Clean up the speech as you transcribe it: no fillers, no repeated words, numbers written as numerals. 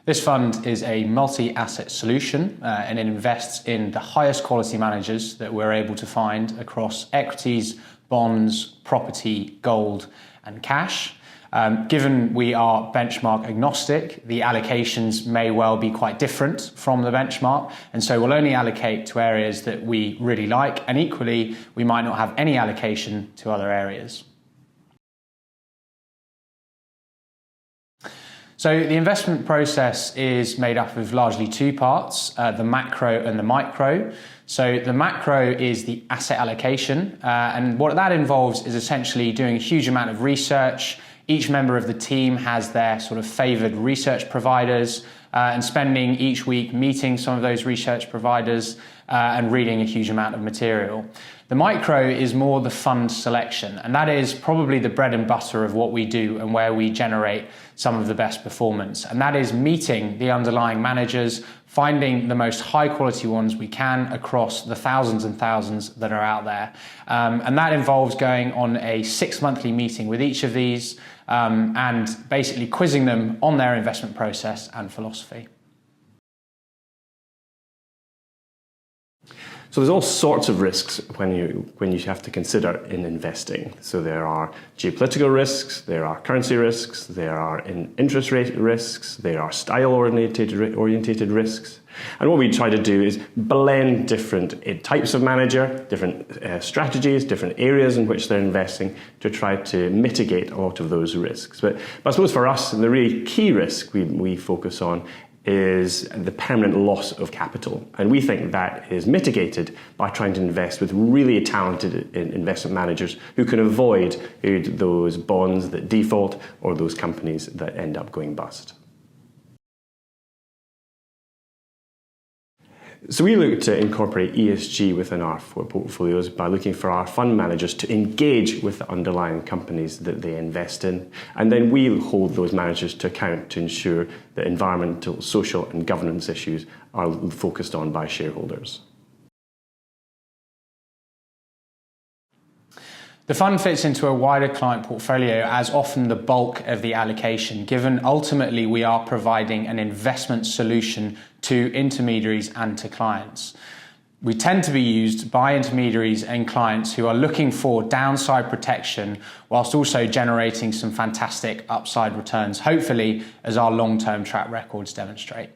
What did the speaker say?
This fund is a multi-asset solution and it invests in the highest quality managers that we're able to find across equities, bonds, property, gold and cash. Given we are benchmark agnostic, the allocations may well be quite different from the benchmark, and so we'll only allocate to areas that we really like, and equally we might not have any allocation to other areas. So the investment process is made up of largely two parts, the macro and the micro. So the macro is the asset allocation, and what that involves is essentially doing a huge amount of research. Each member of the team has their sort of favoured research providers and spending each week meeting some of those research providers and reading a huge amount of material. The micro is more the fund selection, and that is probably the bread and butter of what we do and where we generate some of the best performance. And that is meeting the underlying managers, finding the most high quality ones we can across the thousands and thousands that are out there. And that involves going on a 6-monthly meeting with each of these and basically quizzing them on their investment process and philosophy. So there's all sorts of risks when you have to consider in investing. So there are geopolitical risks, there are currency risks, there are interest rate risks, there are style-orientated risks. And what we try to do is blend different types of manager, different strategies, different areas in which they're investing to try to mitigate a lot of those risks. But I suppose for us, the really key risk we focus on is the permanent loss of capital. And we think that is mitigated by trying to invest with really talented investment managers who can avoid those bonds that default or those companies that end up going bust. So we look to incorporate ESG within our portfolios by looking for our fund managers to engage with the underlying companies that they invest in, and then we hold those managers to account to ensure that environmental, social and governance issues are focused on by shareholders. The fund fits into a wider client portfolio as often the bulk of the allocation, given ultimately we are providing an investment solution to intermediaries and to clients. We tend to be used by intermediaries and clients who are looking for downside protection whilst also generating some fantastic upside returns, hopefully as our long-term track records demonstrate.